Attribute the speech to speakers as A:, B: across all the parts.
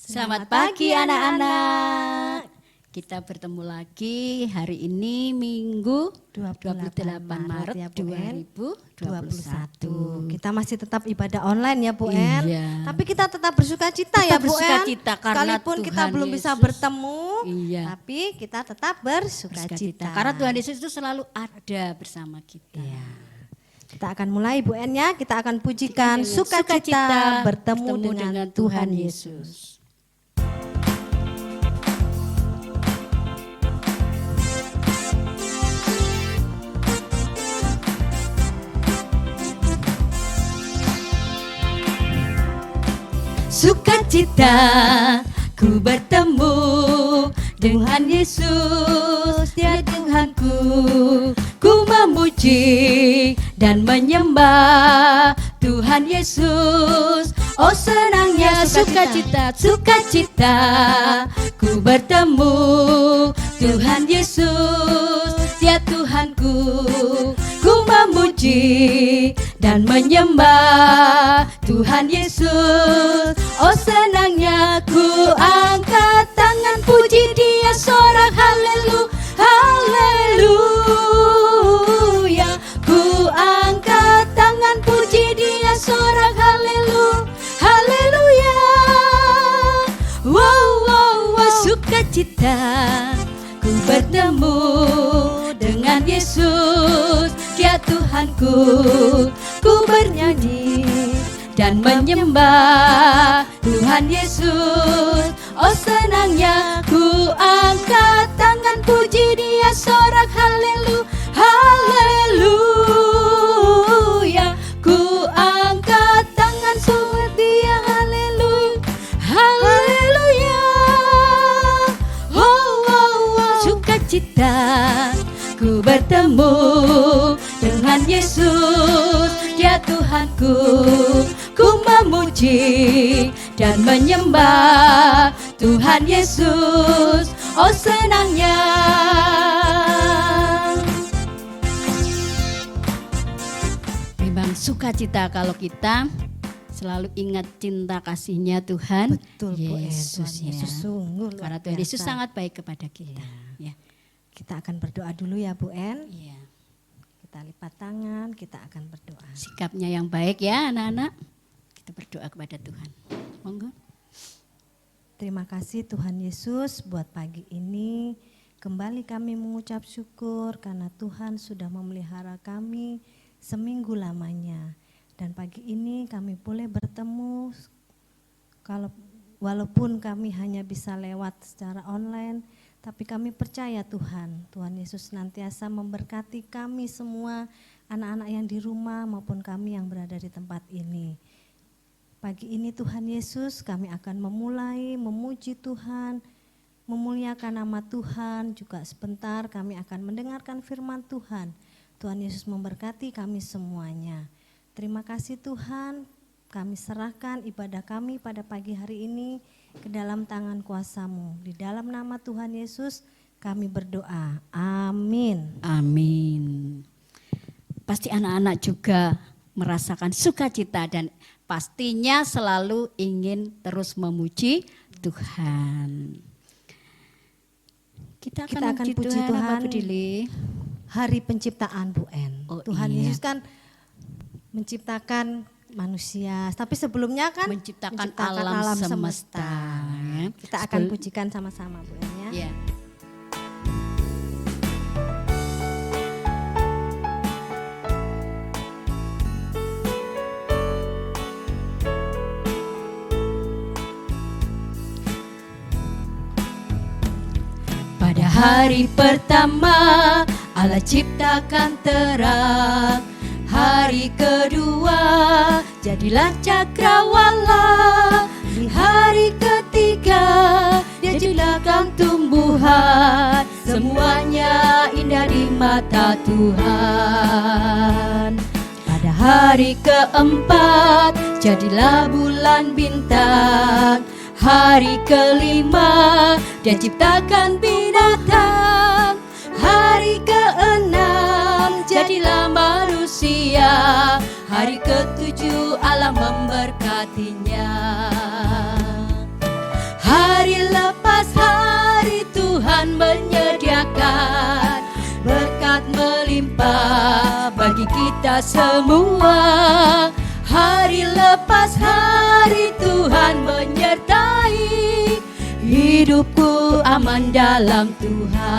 A: Selamat pagi anak-anak. Kita bertemu lagi hari ini Minggu 28 Maret
B: ya, Bu En.
A: 2021.
B: Kita masih tetap ibadah online ya Bu En.
A: Iya.
B: Tapi kita tetap bersuka cita ya Bu En.
A: Bersukacita karena
B: Sekalipun
A: Tuhan
B: kita belum bisa
A: Yesus.
B: bertemu,
A: Iya.
B: tapi kita tetap bersuka cita.
A: Karena Tuhan Yesus itu selalu ada bersama kita.
B: Iya. Kita akan mulai Bu En ya, kita akan pujikan
A: Dengan
B: sukacita bertemu dengan Tuhan Yesus.
A: Sukacita ku bertemu dengan Yesus, Dia Tuhanku. Ku memuji dan menyembah Tuhan Yesus. Oh senangnya sukacita, sukacita ku bertemu Tuhan Yesus, Dia Tuhanku. Ku memuji dan menyembah Tuhan Yesus. Oh senangnya ku angkat tangan puji Dia, sorak haleluya, haleluya. Ku angkat tangan puji Dia, sorak haleluya, haleluya. Wow, wow, wow. Sukacita ku bertemu dengan Yesus, Dia Tuhanku. Ku bernyanyi dan menyembah Tuhan Yesus. Oh senangnya ku angkat tangan puji Dia, sorak haleluya, haleluya. Ku angkat tangan sorak Dia, haleluya, haleluya. Oh, oh, oh. Sukacita ku bertemu dengan Yesus, Dia Tuhanku. Ku memuji dan menyembah Tuhan Yesus. Oh senangnya. Memang sukacita kalau kita selalu ingat cinta kasihnya Tuhan.
B: Betul Bu En,
A: Yesus,
B: Tuhan Yesus
A: ya.
B: sungguh luar
A: Karena Tuhan Yesus
B: biasa.
A: sangat baik kepada kita. Ya.
B: Kita akan berdoa dulu ya Bu En.
A: Iya.
B: Kita lipat tangan, kita akan berdoa.
A: Sikapnya yang baik ya anak-anak. Kita berdoa kepada Tuhan. Monggo.
B: Terima kasih Tuhan Yesus buat pagi ini. Kembali kami mengucap syukur karena Tuhan sudah memelihara kami seminggu lamanya. Dan pagi ini kami boleh bertemu walaupun kami hanya bisa lewat secara online, tapi kami percaya Tuhan Yesus senantiasa memberkati kami semua, anak-anak yang di rumah maupun kami yang berada di tempat ini. Pagi ini Tuhan Yesus kami akan memulai memuji Tuhan, memuliakan nama Tuhan, juga sebentar kami akan mendengarkan firman Tuhan. Tuhan Yesus memberkati kami semuanya. Terima kasih Tuhan, kami serahkan ibadah kami pada pagi hari ini ke dalam tangan kuasa-Mu. Di dalam nama Tuhan Yesus kami berdoa. Amin.
A: Amin. Pasti anak-anak juga merasakan sukacita dan pastinya selalu ingin terus memuji Tuhan. Kita akan
B: puji Tuhan.
A: apa, Bu Dili?
B: Hari penciptaan Bu En.
A: Oh,
B: Tuhan
A: iya.
B: Yesus kan menciptakan manusia, tapi sebelumnya kan
A: Menciptakan alam semesta. Ya.
B: Kita akan pujikan sama-sama Bu En ya.
A: Ya. Pada hari pertama Allah ciptakan terang. Hari kedua jadilah cakrawala. Di hari ketiga Dia ciptakan tumbuhan. Semuanya indah di mata Tuhan. Pada hari keempat jadilah bulan bintang. Hari kelima Dia ciptakan binatang. Hari keenam jadilah manusia. Hari ketujuh Allah memberkatinya. berkat melimpah bagi kita semua. Hari lepas hari Tuhan menyertai, hidupku aman dalam Tuhan.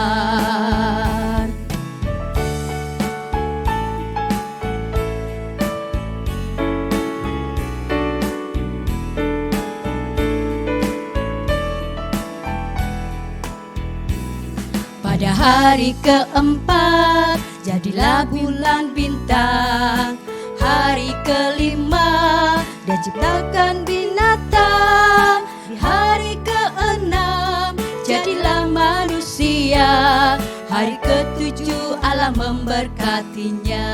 A: Pada hari keempat jadilah bulan bintang. Hari kelima dia ciptakan binatang. Di hari keenam jadilah manusia. Hari ketujuh Allah memberkatinya.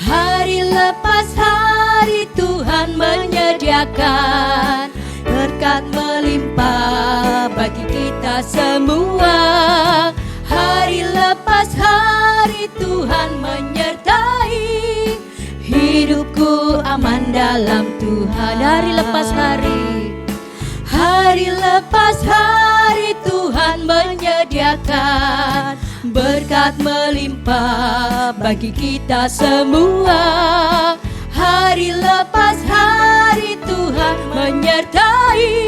A: Hari lepas hari Tuhan menyediakan berkat melimpah bagi kita semua. Hari lepas hari Tuhan menyertai, hidupku aman dalam Tuhan. Hari lepas hari, hari lepas hari Tuhan menyediakan berkat melimpah bagi kita semua. Hari lepas hari Tuhan menyertai,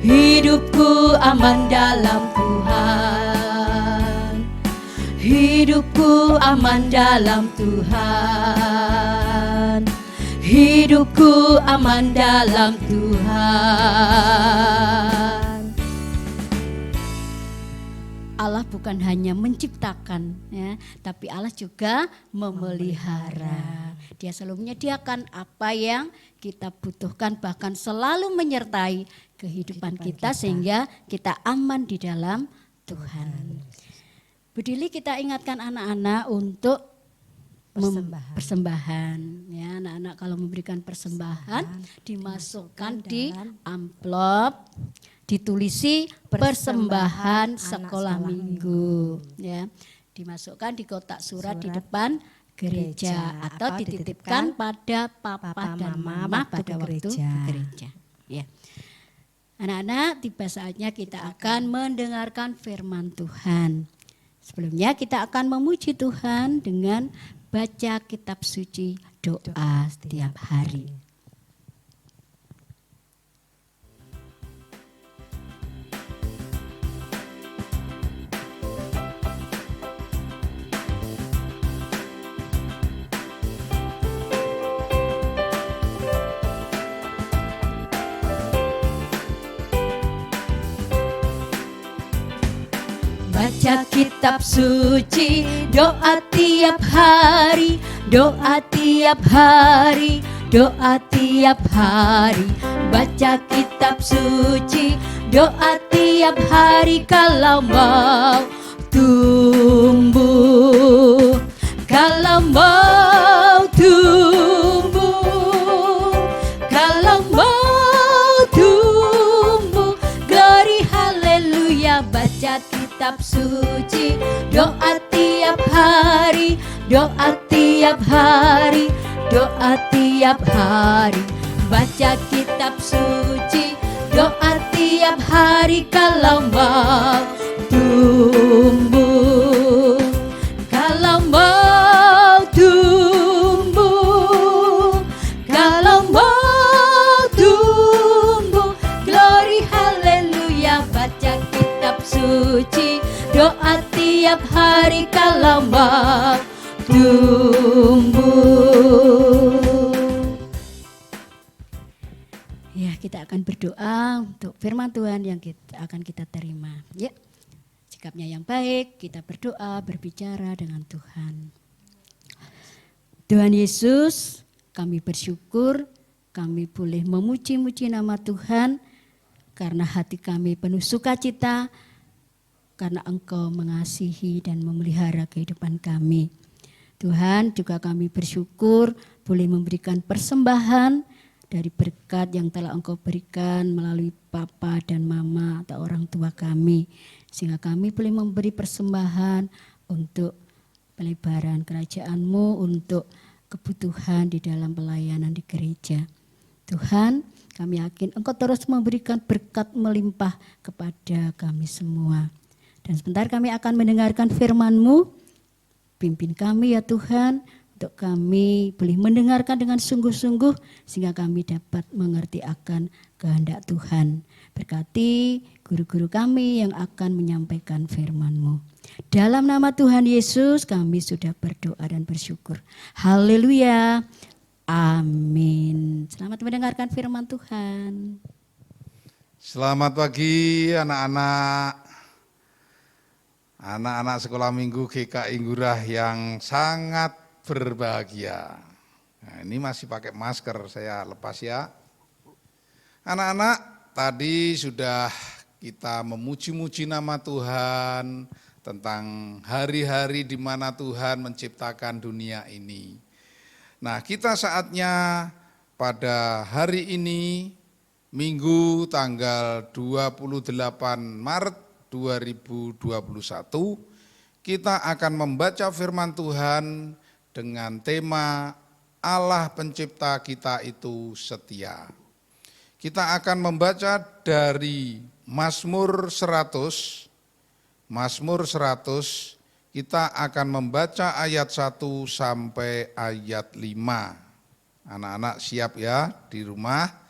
A: hidupku aman dalam Tuhan. Hidupku aman dalam Tuhan. Hidupku aman dalam Tuhan. Allah bukan hanya menciptakan, ya, tapi Allah juga memelihara. Dia selalu menyediakan apa yang kita butuhkan, bahkan selalu menyertai kehidupan kita sehingga kita aman di dalam Tuhan. Bu Dili, kita ingatkan anak-anak untuk persembahan. Ya, anak-anak kalau memberikan persembahan dimasukkan di amplop, ditulisi persembahan sekolah minggu. Ya, dimasukkan di kotak surat di depan gereja atau dititipkan pada papa dan mama pada waktu gereja. Ya. Anak-anak, tiba saatnya kita akan mendengarkan firman Tuhan. Sebelumnya kita akan memuji Tuhan dengan baca kitab suci, doa setiap hari. Baca kitab suci, doa tiap hari, doa tiap hari, doa tiap hari. Baca kitab suci, doa tiap hari kalau mau tumbuh, kalau mau tumbuh, kalau mau tumbuh. Glory haleluya, baca kitab suci, doa tiap hari, doa tiap hari, doa tiap hari. Baca kitab suci, doa tiap hari kalau mau tumbuh, kalau mau tumbuh, kalau mau tumbuh. Glory haleluya, baca kitab suci, doa tiap hari kalau mau tumbuh. Ya, kita akan berdoa untuk firman Tuhan yang akan kita terima. Ya, sikapnya yang baik, kita berdoa, berbicara dengan Tuhan. Tuhan Yesus, kami bersyukur kami boleh memuji-muji nama Tuhan karena hati kami penuh sukacita, karena Engkau mengasihi dan memelihara kehidupan kami. Tuhan, juga kami bersyukur boleh memberikan persembahan dari berkat yang telah Engkau berikan melalui papa dan mama atau orang tua kami. Sehingga kami boleh memberi persembahan untuk pelebaran kerajaan-Mu, untuk kebutuhan di dalam pelayanan di gereja. Tuhan, kami yakin Engkau terus memberikan berkat melimpah kepada kami semua. Dan sebentar kami akan mendengarkan firman-Mu. Pimpin kami ya Tuhan, untuk kami boleh mendengarkan dengan sungguh-sungguh sehingga kami dapat mengerti akan kehendak Tuhan. Berkati guru-guru kami yang akan menyampaikan firman-Mu. Dalam nama Tuhan Yesus kami sudah berdoa dan bersyukur. Haleluya. Amin. Selamat mendengarkan firman Tuhan.
C: Selamat pagi anak-anak. Anak-anak sekolah minggu GKI Ngurah yang sangat berbahagia. Nah, ini masih pakai masker, saya lepas ya. Anak-anak, tadi sudah kita memuji-muji nama Tuhan tentang hari-hari di mana Tuhan menciptakan dunia ini. Nah, kita saatnya pada hari ini Minggu tanggal 28 Maret 2021 kita akan membaca firman Tuhan dengan tema Allah pencipta kita itu setia. Kita akan membaca dari Mazmur 100. Mazmur 100 kita akan membaca ayat 1 sampai ayat 5. Anak-anak siap ya di rumah.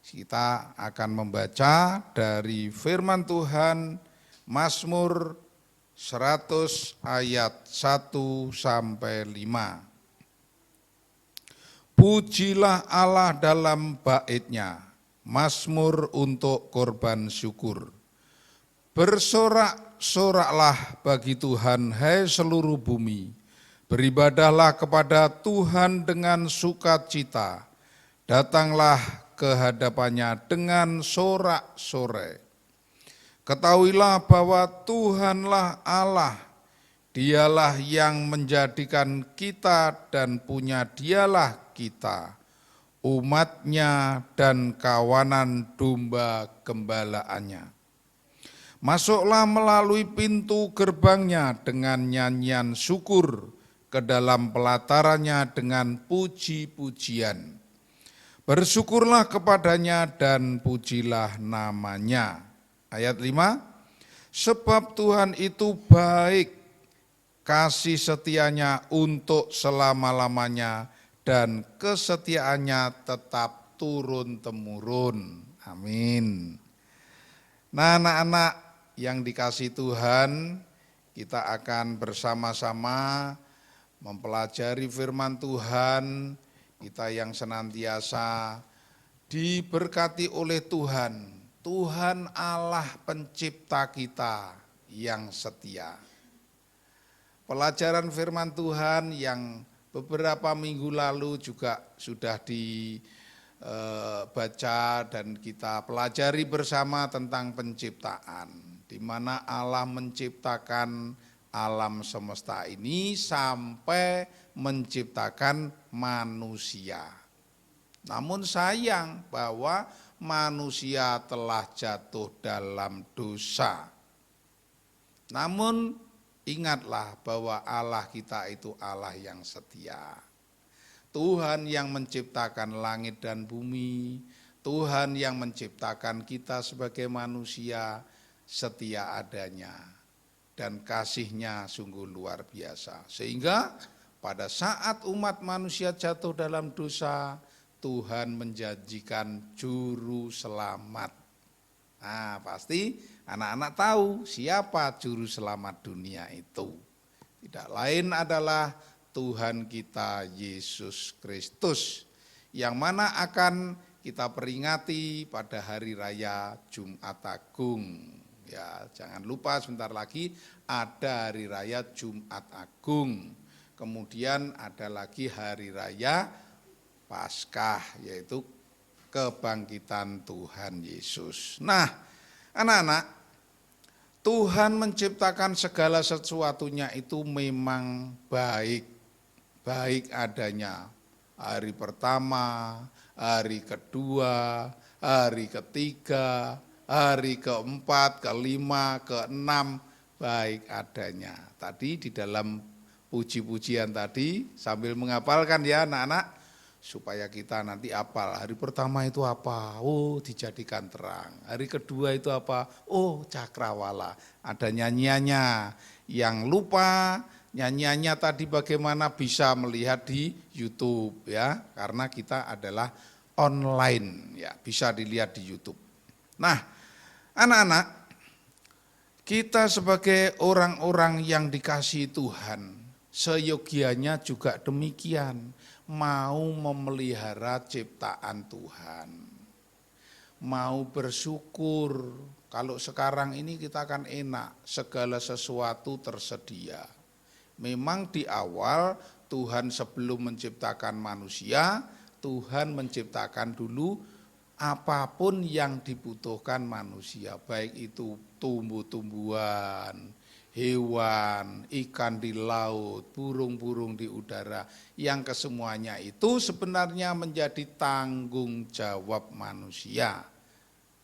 C: Kita akan membaca dari firman Tuhan Mazmur 100 ayat 1 sampai 5. Pujilah Allah dalam bait-Nya, Mazmur untuk korban syukur. Bersorak-soraklah bagi Tuhan, hai seluruh bumi. Beribadahlah kepada Tuhan dengan sukacita. Datanglah ke hadapannya dengan sorak-sorai. Ketahuilah bahwa Tuhanlah Allah, Dialah yang menjadikan kita dan punya Dialah kita, umat-Nya dan kawanan domba gembalaannya. Masuklah melalui pintu gerbangnya dengan nyanyian syukur, ke dalam pelatarannya dengan puji-pujian. Bersyukurlah kepadanya dan pujilah namanya. Ayat 5, sebab Tuhan itu baik, kasih setianya untuk selama-lamanya, dan kesetiaannya tetap turun-temurun. Amin. Nah anak-anak yang dikasih Tuhan, kita akan bersama-sama mempelajari firman Tuhan. Kita yang senantiasa diberkati oleh Tuhan, Tuhan Allah pencipta kita yang setia. Pelajaran firman Tuhan yang beberapa minggu lalu juga sudah dibaca dan kita pelajari bersama tentang penciptaan, di mana Allah menciptakan alam semesta ini sampai menciptakan manusia. Namun sayang bahwa manusia telah jatuh dalam dosa. Namun ingatlah bahwa Allah kita itu Allah yang setia. Tuhan yang menciptakan langit dan bumi, Tuhan yang menciptakan kita sebagai manusia setia adanya. Dan kasih-Nya sungguh luar biasa. Sehingga pada saat umat manusia jatuh dalam dosa, Tuhan menjanjikan juru selamat. Nah, pasti anak-anak tahu siapa juru selamat dunia itu. Tidak lain adalah Tuhan kita Yesus Kristus, yang mana akan kita peringati pada hari raya Jumat Agung. Ya, jangan lupa sebentar lagi ada hari raya Jumat Agung. Kemudian ada lagi hari raya Paskah, yaitu kebangkitan Tuhan Yesus. Nah, anak-anak, Tuhan menciptakan segala sesuatunya itu memang baik. Baik adanya. Hari pertama, hari kedua, hari ketiga, hari keempat, kelima, keenam, baik adanya. Tadi di dalam puji-pujian tadi sambil menghafalkan ya anak-anak, supaya kita nanti hafal. Hari pertama itu apa? Oh, dijadikan terang. Hari kedua itu apa? Oh, cakrawala. Ada nyanyiannya. Yang lupa nyanyiannya tadi bagaimana bisa melihat di YouTube ya, karena kita adalah online ya, bisa dilihat di YouTube. Nah, anak-anak, kita sebagai orang-orang yang dikasihi Tuhan, seyogianya juga demikian, mau memelihara ciptaan Tuhan, mau bersyukur. Kalau sekarang ini kita kan enak, segala sesuatu tersedia. Memang di awal Tuhan sebelum menciptakan manusia, Tuhan menciptakan dulu apapun yang dibutuhkan manusia, baik itu tumbuh-tumbuhan, hewan, ikan di laut, burung-burung di udara, yang kesemuanya itu sebenarnya menjadi tanggung jawab manusia.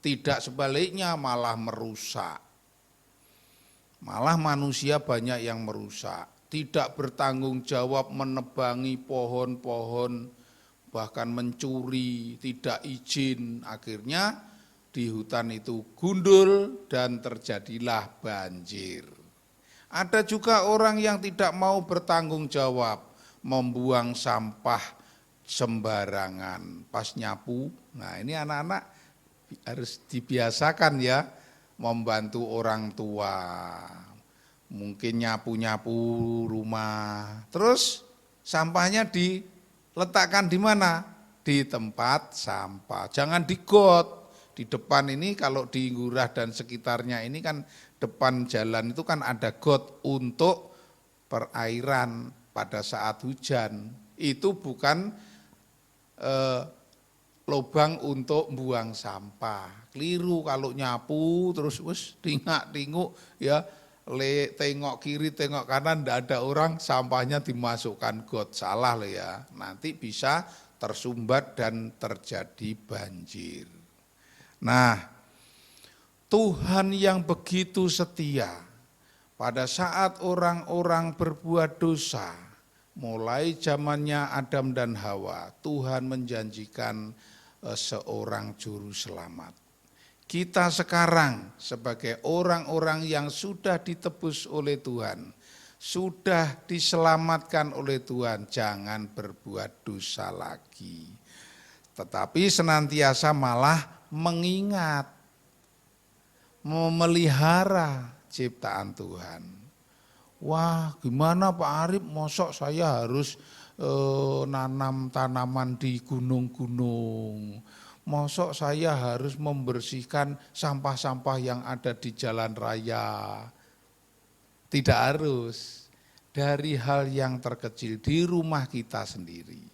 C: Tidak sebaliknya malah merusak. Malah manusia banyak yang merusak, tidak bertanggung jawab menebangi pohon-pohon, bahkan mencuri, tidak izin, akhirnya di hutan itu gundul dan terjadilah banjir. Ada juga orang yang tidak mau bertanggung jawab, membuang sampah sembarangan pas nyapu. Nah, ini anak-anak harus dibiasakan ya, membantu orang tua. Mungkin nyapu-nyapu rumah. Terus sampahnya diletakkan di mana? Di tempat sampah. Jangan di got. Di depan ini kalau di Ngurah dan sekitarnya ini kan depan jalan itu kan ada got untuk perairan pada saat hujan. Itu bukan lubang untuk buang sampah. Keliru kalau nyapu terus tingak-tinguk ya, tengok kiri tengok kanan ndak ada orang, sampahnya dimasukkan got. Salah loh ya. Nanti bisa tersumbat dan terjadi banjir. Nah, Tuhan yang begitu setia pada saat orang-orang berbuat dosa, mulai zamannya Adam dan Hawa, Tuhan menjanjikan seorang juru selamat. Kita sekarang sebagai orang-orang yang sudah ditebus oleh Tuhan, sudah diselamatkan oleh Tuhan, jangan berbuat dosa lagi. Tetapi senantiasa malah mengingat, memelihara ciptaan Tuhan. Wah, gimana Pak Arif, mosok saya harus nanam tanaman di gunung-gunung, mosok saya harus membersihkan sampah-sampah yang ada di jalan raya. Tidak harus, dari hal yang terkecil di rumah kita sendiri.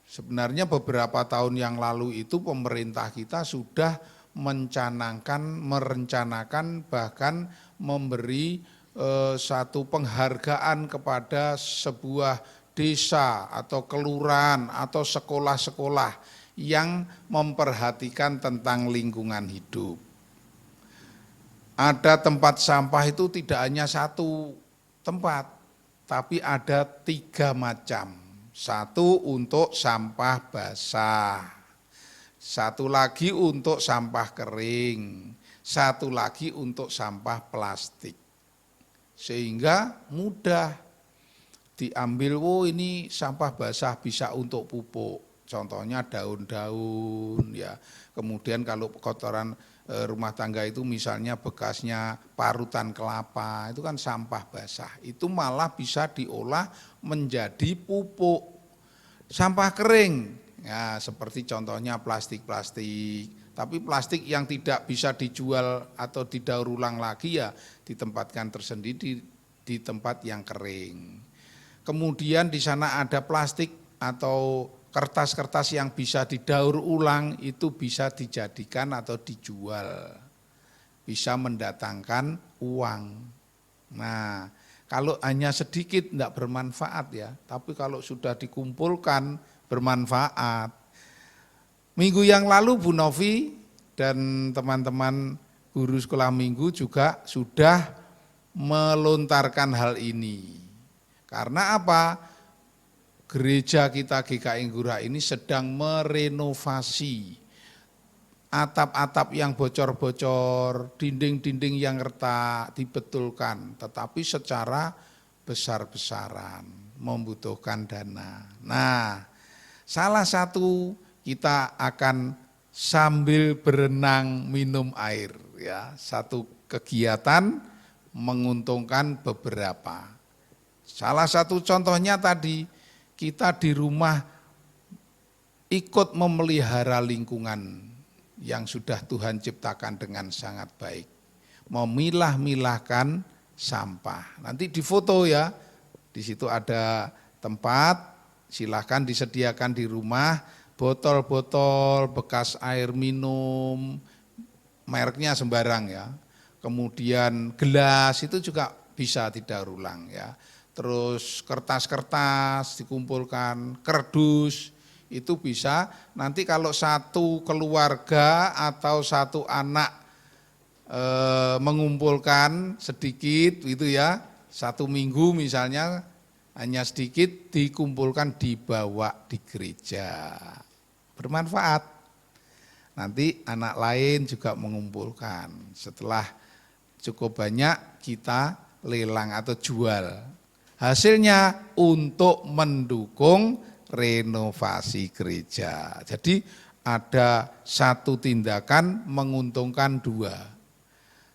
C: Sebenarnya beberapa tahun yang lalu itu pemerintah kita sudah merencanakan bahkan memberi satu penghargaan kepada sebuah desa atau kelurahan atau sekolah-sekolah yang memperhatikan tentang lingkungan hidup. Ada tempat sampah itu tidak hanya satu tempat, tapi ada 3 macam. Satu untuk sampah basah, satu lagi untuk sampah kering, satu lagi untuk sampah plastik. Sehingga mudah diambil, ini sampah basah bisa untuk pupuk, contohnya daun-daun ya. Kemudian kalau kotoran rumah tangga itu misalnya bekasnya parutan kelapa, itu kan sampah basah, itu malah bisa diolah menjadi pupuk. Sampah kering, ya seperti contohnya plastik-plastik, tapi plastik yang tidak bisa dijual atau didaur ulang lagi ya ditempatkan tersendiri di tempat yang kering. Kemudian di sana ada plastik atau kertas-kertas yang bisa didaur ulang, itu bisa dijadikan atau dijual, bisa mendatangkan uang. Nah, kalau hanya sedikit tidak bermanfaat ya, tapi kalau sudah dikumpulkan bermanfaat. Minggu yang lalu Bu Novi dan teman-teman guru sekolah minggu juga sudah melontarkan hal ini. Karena apa? gereja kita GKI Ngurah ini sedang merenovasi atap-atap yang bocor-bocor, dinding-dinding yang retak dibetulkan, tetapi secara besar-besaran, membutuhkan dana. Nah, salah satu kita akan sambil berenang minum air, ya, satu kegiatan menguntungkan beberapa. Salah satu contohnya tadi, kita di rumah ikut memelihara lingkungan yang sudah Tuhan ciptakan dengan sangat baik. Memilah-milahkan sampah. Nanti difoto ya, di situ ada tempat, silahkan disediakan di rumah, botol-botol bekas air minum, mereknya sembarang ya. Kemudian gelas itu juga bisa didaur ulang ya. Terus kertas-kertas dikumpulkan, kardus itu bisa. Nanti kalau satu keluarga atau satu anak mengumpulkan sedikit gitu ya, 1 minggu misalnya hanya sedikit dikumpulkan dibawa di gereja. Bermanfaat. Nanti anak lain juga mengumpulkan. Setelah cukup banyak kita lelang atau jual. Hasilnya untuk mendukung renovasi gereja. Jadi ada satu tindakan menguntungkan 2.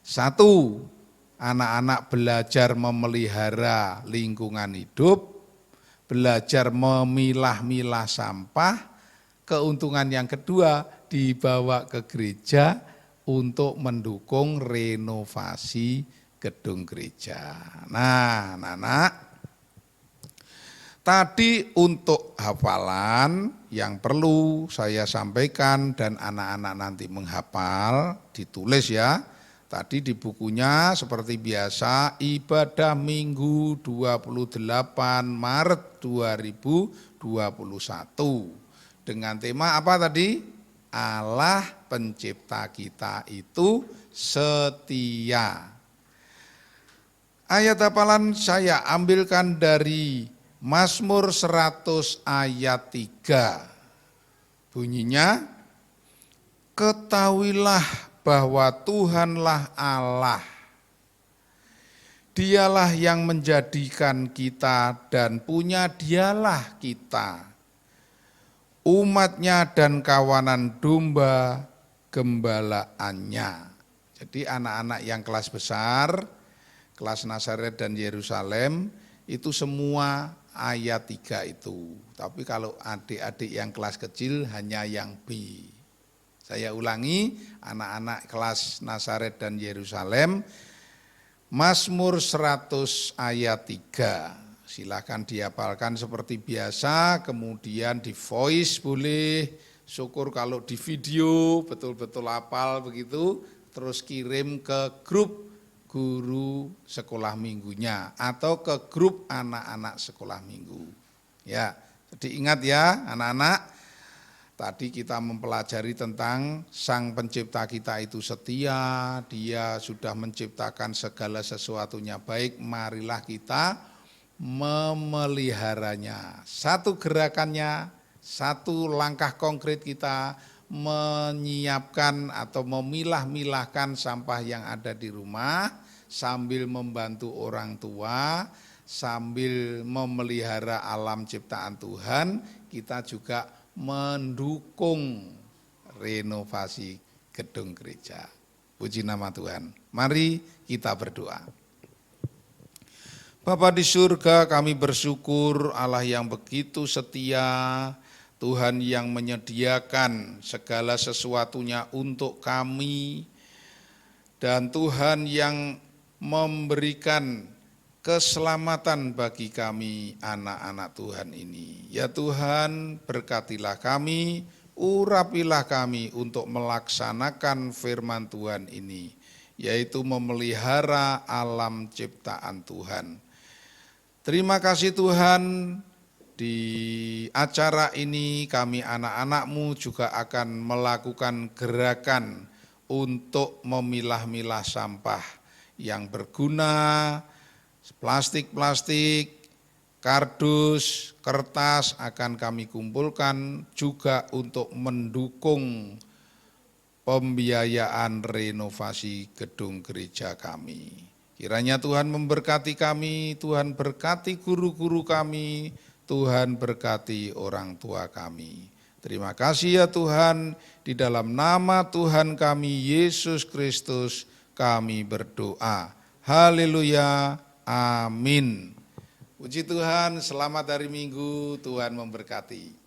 C: 1, anak-anak belajar memelihara lingkungan hidup, belajar memilah-milah sampah. Keuntungan yang kedua dibawa ke gereja untuk mendukung renovasi gedung gereja. Nah, anak-anak, tadi untuk hafalan yang perlu saya sampaikan dan anak-anak nanti menghafal, ditulis ya. Tadi di bukunya seperti biasa, ibadah Minggu 28 Maret 2021. Dengan tema apa tadi? Allah pencipta kita itu setia. Ayat hafalan saya ambilkan dari Mazmur 100 ayat 3. Bunyinya, ketahuilah bahwa Tuhanlah Allah. Dialah yang menjadikan kita dan punya dialah kita. Umatnya dan kawanan domba gembalaannya. Jadi anak-anak yang kelas besar, kelas Nazaret dan Yerusalem, itu semua ayat 3 itu. Tapi kalau adik-adik yang kelas kecil hanya yang B. Saya ulangi, anak-anak kelas Nazaret dan Yerusalem, Mazmur 100 ayat 3. Silakan dihafalkan seperti biasa, kemudian di voice boleh, syukur kalau di video betul-betul hafal begitu, terus kirim ke grup guru sekolah minggunya atau ke grup anak-anak sekolah minggu. Ya, jadi ingat ya anak-anak, tadi kita mempelajari tentang Sang Pencipta kita itu setia, Dia sudah menciptakan segala sesuatunya baik, marilah kita memeliharanya. Satu gerakannya, satu langkah konkret kita menyiapkan atau memilah-milahkan sampah yang ada di rumah sambil membantu orang tua, sambil memelihara alam ciptaan Tuhan, kita juga mendukung renovasi gedung gereja. Puji nama Tuhan. Mari kita berdoa. Bapa di surga, kami bersyukur Allah yang begitu setia, Tuhan yang menyediakan segala sesuatunya untuk kami, dan Tuhan yang memberikan keselamatan bagi kami anak-anak Tuhan ini. Ya Tuhan, berkatilah kami, urapilah kami untuk melaksanakan firman Tuhan ini, yaitu memelihara alam ciptaan Tuhan. Terima kasih Tuhan, di acara ini kami anak-anak-Mu juga akan melakukan gerakan untuk memilah-milah sampah yang berguna, plastik-plastik, kardus, kertas akan kami kumpulkan juga untuk mendukung pembiayaan renovasi gedung gereja kami. Kiranya Tuhan memberkati kami, Tuhan berkati guru-guru kami, Tuhan berkati orang tua kami. Terima kasih ya Tuhan, di dalam nama Tuhan kami Yesus Kristus kami berdoa. Haleluya, amin. Puji Tuhan, selamat hari Minggu, Tuhan memberkati.